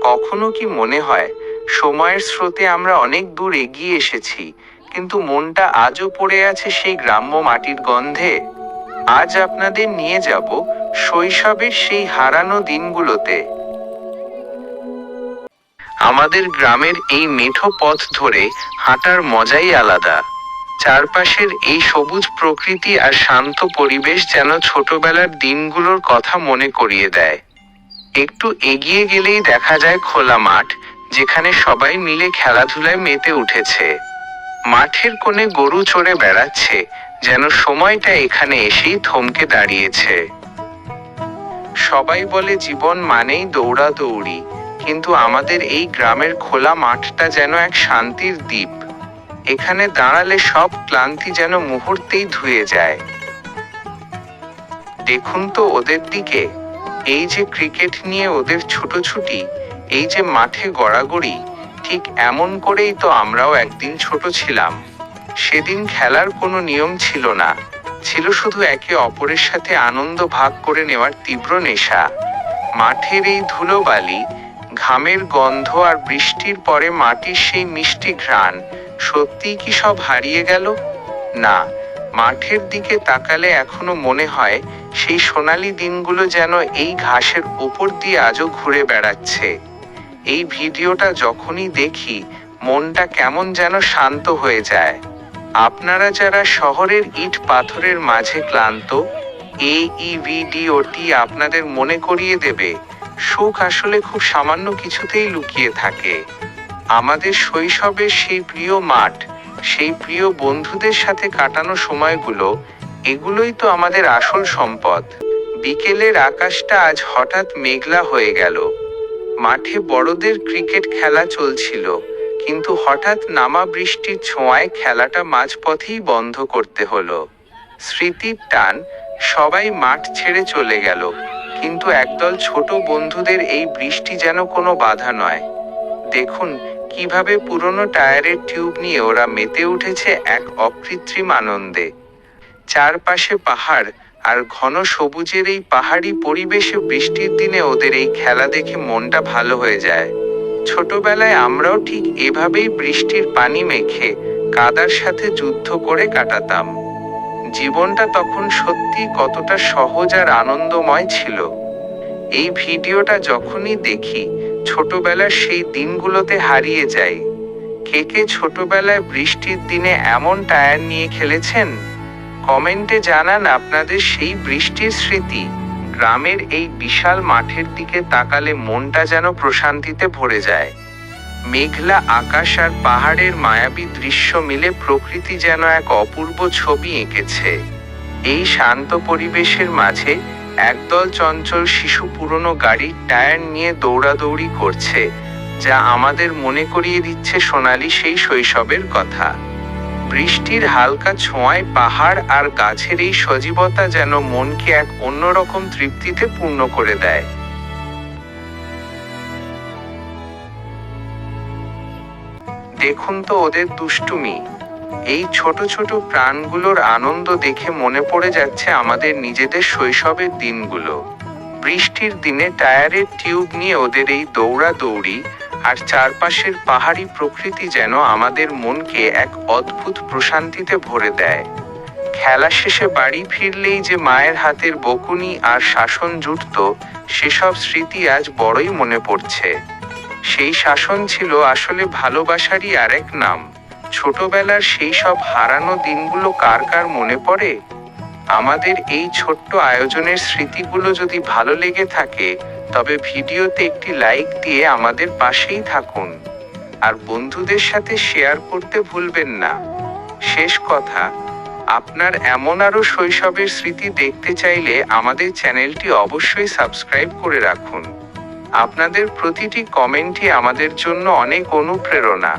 কখনো কি মনে হয় সময়ের স্রোতে আমরা অনেক দূর এগিয়ে এসেছি, কিন্তু মনটা আজও পড়ে আছে সেই গ্রাম্য মাটির গন্ধে? আজ আপনাদের নিয়ে যাব শৈশবের সেই হারানো দিনগুলোতে। আমাদের গ্রামের এই মেঠো পথ ধরে হাঁটার মজাই আলাদা। চারপাশের এই সবুজ প্রকৃতি আর শান্ত পরিবেশ যেন ছোটবেলার দিনগুলোর কথা মনে করিয়ে দেয়। একটু এগিয়ে গেলেই দেখা যায় খোলা মাঠ, যেখানে সবাই মিলে খেলাধুলায় মেতে উঠেছে। মাঠের কোণে গরু চড়ে বেড়াচ্ছে, যেন সময়টা এখানে এসেই থমকে দাঁড়িয়েছে। সবাই বলে জীবন মানেই দৌড়াদৌড়ি, কিন্তু আমাদের এই গ্রামের খোলা মাঠটা যেন এক শান্তির দ্বীপ। এখানে দাঁড়ালে সব ক্লান্তি যেন মুহূর্তেই ধুয়ে যায়। দেখুন তো ওদের দিকে, এই যে ক্রিকেট নিয়ে ওদের ছুটোছুটি, এই যে মাঠে গড়াগড়ি, ঠিক এমন করেই তো আমরাও একদিন ছোট ছিলাম। সেদিন খেলার কোনো নিয়ম ছিল না, ছিল শুধু একে অপরের সাথে আনন্দ ভাগ করে নেওয়ার তীব্র নেশা। মাঠের এই ধুলোবালি, ঘামের গন্ধ আর বৃষ্টির পরে মাটির সেই মিষ্টি ঘ্রাণ, সত্যিই কি সব হারিয়ে গেল? না, মাঠের দিকে তাকালে এখনো মনে হয় সেই সোনালি দিনগুলো যেন এই ঘাসের উপর দিয়ে আজও ঘুরে বেড়াচ্ছে। এই ভিডিওটা যখনই দেখি, মনটা কেমন যেন শান্ত হয়ে যায়। আপনারা যারা শহরের ইট পাথরের মাঝে ক্লান্ত, এই ভিডিওটি আপনাদের মনে করিয়ে দেবে সুখ আসলে খুব সামান্য কিছুতেই লুকিয়ে থাকে। আমাদের শৈশবের সেই প্রিয় মাঠ, সেই প্রিয় বন্ধুদের সাথে কাটানো সময়গুলো, এগুলোই তো আমাদের আসল সম্পদ। বিকেলের আকাশটা আজ হঠাৎ মেঘলা হয়ে গেল। মাঠে বড়দের ক্রিকেট খেলা চলছিল, কিন্তু হঠাৎ নামা বৃষ্টির ছোঁয়ায় খেলাটা মাঝপথেই বন্ধ করতে হলো। স্মৃতির টান, সবাই মাঠ ছেড়ে চলে গেল, কিন্তু একদল ছোট বন্ধুদের এই বৃষ্টি যেন কোনো বাধা নয়। দেখুন কিভাবে পুরনো টায়ারের টিউব নিয়ে ওরা মেতে উঠেছে এক অকৃত্রিম আনন্দে। চারপাশে পাহাড় আর ঘন সবুজের এই পাহাড়ি পরিবেশে বৃষ্টির দিনে ওদের এই খেলা দেখে মনটা ভালো হয়ে যায়। ছোটবেলায় আমরাও ঠিক এভাবেই বৃষ্টির পানি মেখে কাদার সাথে যুদ্ধ করে কাটাতাম। জীবনটা তখন সত্যি কতটা সহজ আর আনন্দময় ছিল। এই ভিডিওটা যখনই দেখি, ছোটবেলার সেই দিনগুলোতে হারিয়ে যাই। কে কে ছোটবেলায় বৃষ্টির দিনে এমন টায়ার নিয়ে খেলেছেন? কমেন্টে জানান আপনাদের সেই বৃষ্টির স্মৃতি। গ্রামের এই বিশাল মাঠের দিকে তাকালে মনটা যেন প্রশান্তিতে ভরে যায়। মেঘলা আকাশ আর পাহাড়ের মায়াবী দৃশ্য মিলে প্রকৃতি যেন এক অপূর্ব ছবি এঁকেছে। এই শান্ত পরিবেশের মাঝে একদল চঞ্চল শিশু পুরনো গাড়ির টায়ার নিয়ে দৌড়াদৌড়ি করছে, যা আমাদের মনে করিয়ে দিচ্ছে সোনালি সেই শৈশবের কথা। বৃষ্টির হালকা ছোঁয়ায় পাহাড় আর গাছের এই সজীবতা যেন মনকে এক অন্যরকম তৃপ্তিতে পূর্ণ করে দেয়। দেখুন তো ওদের দুষ্টুমি, এই ছোট ছোট প্রাণগুলোর আনন্দ দেখে মনে পড়ে যাচ্ছে আমাদের নিজেদের শৈশবের দিনগুলো। বৃষ্টির দিনে টায়ারের টিউব নিয়ে ওদের এই দৌড়াদৌড়ি আর চারপাশের পাহাড়ি প্রকৃতি যেন আমাদের মনকে এক অদ্ভুত প্রশান্তিতে ভরে দেয়। খেলা শেষে বাড়ি ফিরলেই যে মায়ের হাতের বকুনি আর শাসন জুটত, সেসব স্মৃতি আজ বড়ই মনে পড়ছে। সেই শাসন ছিল আসলে ভালোবাসারই আরেক নাম। ছোটবেলার সেই সব হারানো দিনগুলো কার কার মনে পড়ে? আমাদের এই ছোট্ট আয়োজনের স্মৃতিগুলো যদি ভালো লেগে থাকে, তবে ভিডিওতে একটি লাইক দিয়ে আমাদের পাশেই থাকুন, আর বন্ধুদের সাথে শেয়ার করতে ভুলবেন না। শেষ কথা, আপনার এমন আরও শৈশবের স্মৃতি দেখতে চাইলে আমাদের চ্যানেলটি অবশ্যই সাবস্ক্রাইব করে রাখুন। আপনাদের প্রতিটি কমেন্টই আমাদের জন্য অনেক অনুপ্রেরণা।